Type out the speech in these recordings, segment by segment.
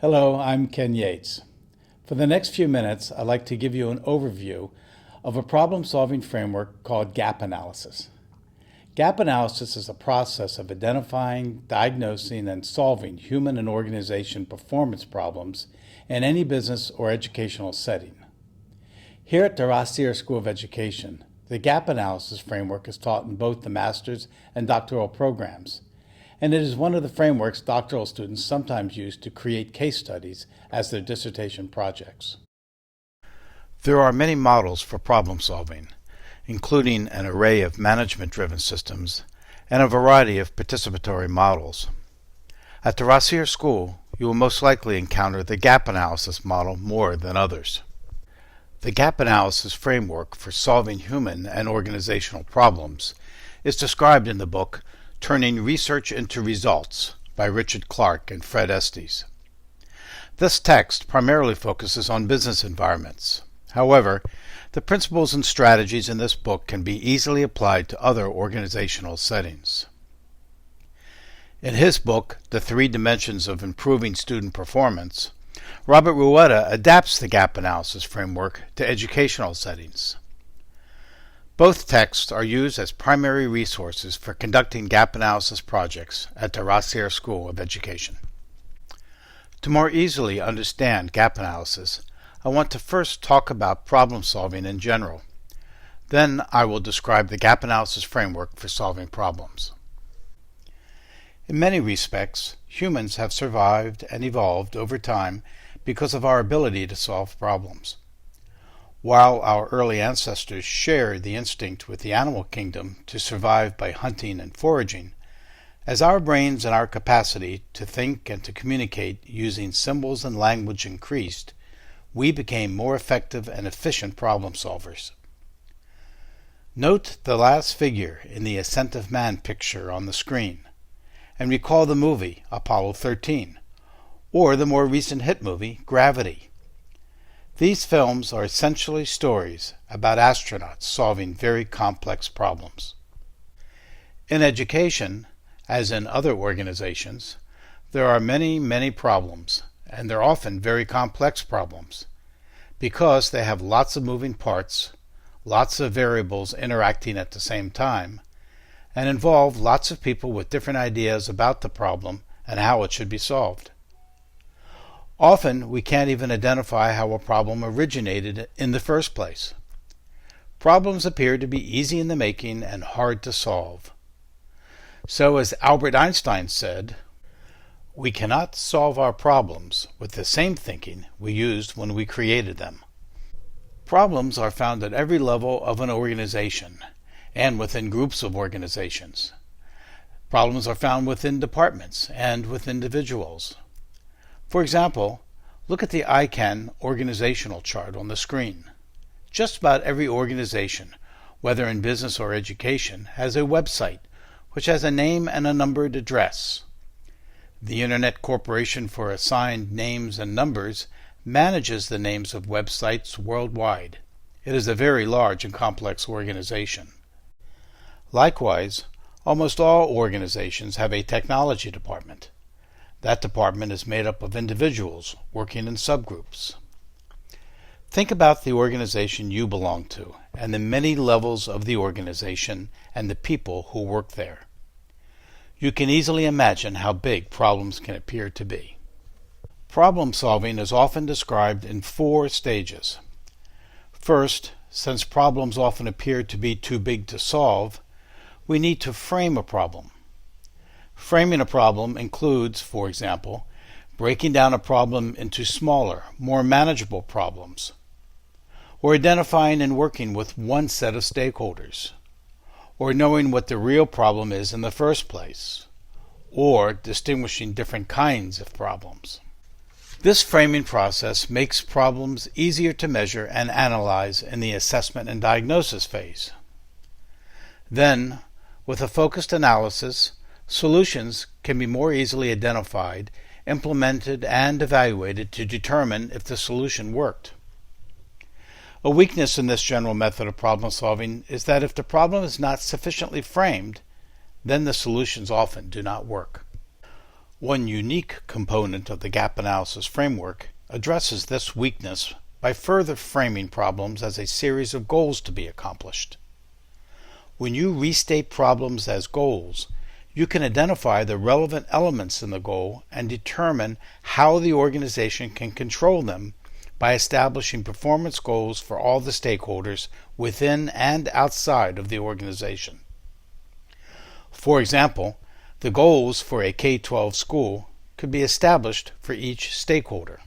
Hello, I'm Ken Yates. For the next few minutes, I'd like to give you an overview of a problem-solving framework called gap analysis. Gap analysis is a process of identifying, diagnosing, and solving human and organization performance problems in any business or educational setting. Here at the Rossier School of Education, the gap analysis framework is taught in both the master's and doctoral programs, and it is one of the frameworks doctoral students sometimes use to create case studies as their dissertation projects. There are many models for problem solving, including an array of management-driven systems and a variety of participatory models. At the Rossier School, you will most likely encounter the gap analysis model more than others. The gap analysis framework for solving human and organizational problems is described in the book Turning Research into Results by Richard Clark and Fred Estes. This text primarily focuses on business environments. However, the principles and strategies in this book can be easily applied to other organizational settings. In his book, The Three Dimensions of Improving Student Performance, Robert Rueda adapts the gap analysis framework to educational settings. Both texts are used as primary resources for conducting gap analysis projects at the Rossier School of Education. To more easily understand gap analysis, I want to first talk about problem solving in general. Then I will describe the gap analysis framework for solving problems. In many respects, humans have survived and evolved over time because of our ability to solve problems. While our early ancestors shared the instinct with the animal kingdom to survive by hunting and foraging, as our brains and our capacity to think and to communicate using symbols and language increased, we became more effective and efficient problem solvers. Note the last figure in the Ascent of Man picture on the screen, and recall the movie Apollo 13, or the more recent hit movie Gravity. These films are essentially stories about astronauts solving very complex problems. In education, as in other organizations, there are many problems, and they're often very complex problems, because they have lots of moving parts, lots of variables interacting at the same time, and involve lots of people with different ideas about the problem and how it should be solved. Often, we can't even identify how a problem originated in the first place. Problems appear to be easy in the making and hard to solve. So, as Albert Einstein said, we cannot solve our problems with the same thinking we used when we created them. Problems are found at every level of an organization and within groups of organizations. Problems are found within departments and with individuals. For example, look at the ICANN organizational chart on the screen. Just about every organization, whether in business or education, has a website which has a name and a numbered address. The Internet Corporation for Assigned Names and Numbers manages the names of websites worldwide. It is a very large and complex organization. Likewise, almost all organizations have a technology department. That department is made up of individuals working in subgroups. Think about the organization you belong to and the many levels of the organization and the people who work there. You can easily imagine how big problems can appear to be. Problem solving is often described in 4 stages. First, since problems often appear to be too big to solve, we need to frame a problem. Framing a problem includes, for example, breaking down a problem into smaller, more manageable problems, or identifying and working with one set of stakeholders, or knowing what the real problem is in the first place, or distinguishing different kinds of problems. This framing process makes problems easier to measure and analyze in the assessment and diagnosis phase. Then, with a focused analysis, solutions can be more easily identified, implemented, and evaluated to determine if the solution worked. A weakness in this general method of problem solving is that if the problem is not sufficiently framed, then the solutions often do not work. One unique component of the gap analysis framework addresses this weakness by further framing problems as a series of goals to be accomplished. When you restate problems as goals, you can identify the relevant elements in the goal and determine how the organization can control them by establishing performance goals for all the stakeholders within and outside of the organization. For example, the goals for a K-12 school could be established for each stakeholder.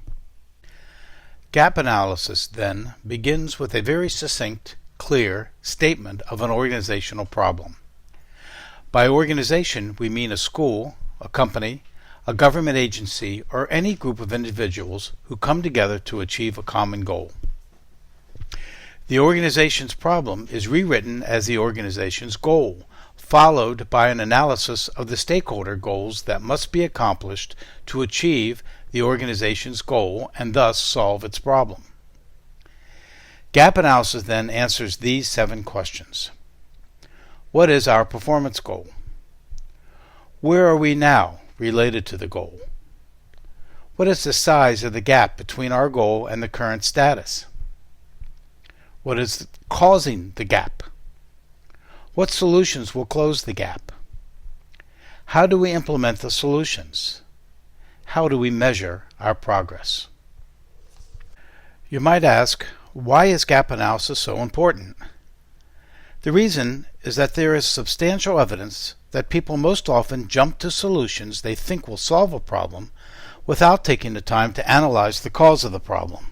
Gap analysis, then, begins with a very succinct, clear statement of an organizational problem. By organization, we mean a school, a company, a government agency, or any group of individuals who come together to achieve a common goal. The organization's problem is rewritten as the organization's goal, followed by an analysis of the stakeholder goals that must be accomplished to achieve the organization's goal and thus solve its problem. Gap analysis then answers these 7 questions. What is our performance goal? Where are we now related to the goal? What is the size of the gap between our goal and the current status? What is causing the gap? What solutions will close the gap? How do we implement the solutions? How do we measure our progress? You might ask, why is gap analysis so important? The reason is that there is substantial evidence that people most often jump to solutions they think will solve a problem without taking the time to analyze the cause of the problem.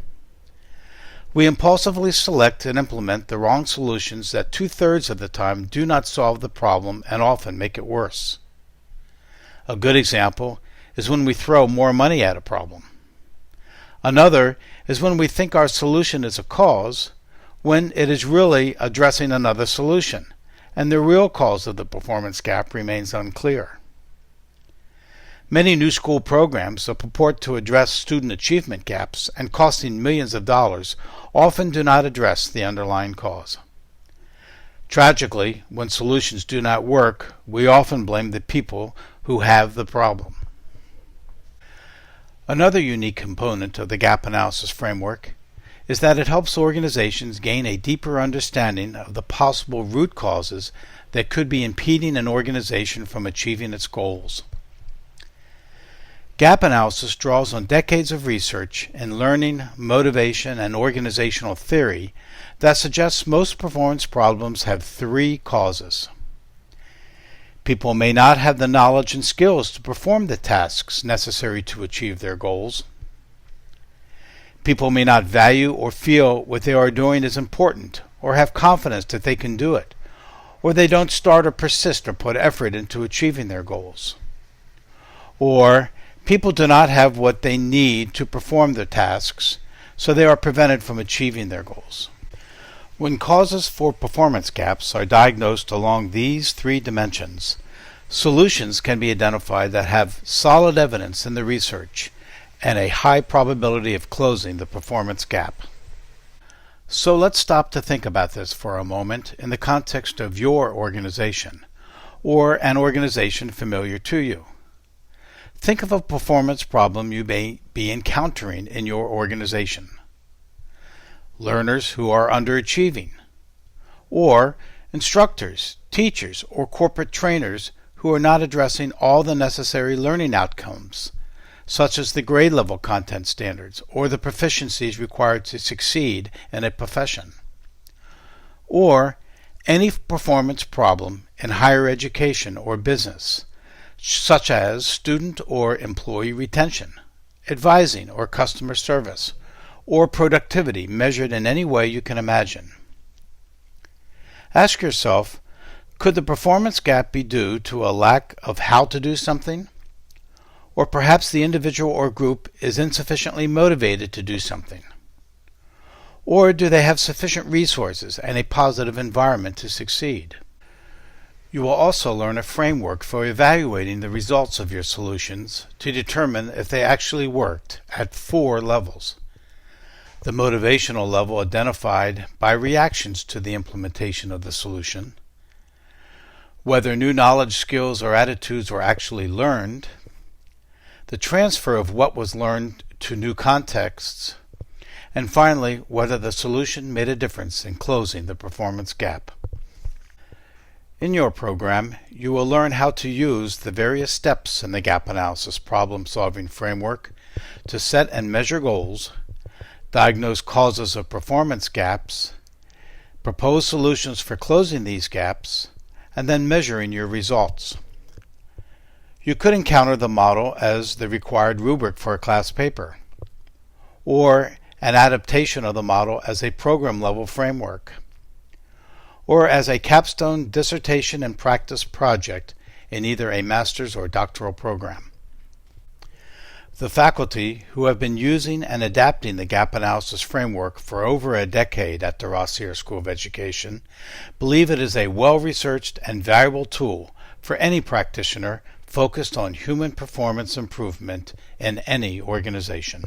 We impulsively select and implement the wrong solutions that 2/3 of the time do not solve the problem and often make it worse. A good example is when we throw more money at a problem. Another is when we think our solution is a cause, when it is really addressing another solution, and the real cause of the performance gap remains unclear. Many new school programs that purport to address student achievement gaps and costing millions of dollars often do not address the underlying cause. Tragically, when solutions do not work, we often blame the people who have the problem. Another unique component of the gap analysis framework is that it helps organizations gain a deeper understanding of the possible root causes that could be impeding an organization from achieving its goals. Gap analysis draws on decades of research in learning, motivation, and organizational theory that suggests most performance problems have 3 causes. People may not have the knowledge and skills to perform the tasks necessary to achieve their goals. People may not value or feel what they are doing is important or have confidence that they can do it, or they don't start or persist or put effort into achieving their goals. Or people do not have what they need to perform their tasks, so they are prevented from achieving their goals. When causes for performance gaps are diagnosed along these 3 dimensions, solutions can be identified that have solid evidence in the research and a high probability of closing the performance gap. So let's stop to think about this for a moment in the context of your organization, or an organization familiar to you. Think of a performance problem you may be encountering in your organization. Learners who are underachieving, or instructors, teachers, or corporate trainers who are not addressing all the necessary learning outcomes, such as the grade level content standards or the proficiencies required to succeed in a profession. Or any performance problem in higher education or business, such as student or employee retention, advising or customer service, or productivity measured in any way you can imagine. Ask yourself, could the performance gap be due to a lack of how to do something? Or perhaps the individual or group is insufficiently motivated to do something? Or do they have sufficient resources and a positive environment to succeed? You will also learn a framework for evaluating the results of your solutions to determine if they actually worked at 4 levels. The motivational level identified by reactions to the implementation of the solution, whether new knowledge, skills, or attitudes were actually learned, the transfer of what was learned to new contexts, and finally, whether the solution made a difference in closing the performance gap. In your program, you will learn how to use the various steps in the gap analysis problem-solving framework to set and measure goals, diagnose causes of performance gaps, propose solutions for closing these gaps, and then measuring your results. You could encounter the model as the required rubric for a class paper, or an adaptation of the model as a program-level framework, or as a capstone dissertation and practice project in either a master's or doctoral program. The faculty who have been using and adapting the gap analysis framework for over a decade at the Rossier School of Education believe it is a well-researched and valuable tool for any practitioner focused on human performance improvement in any organization.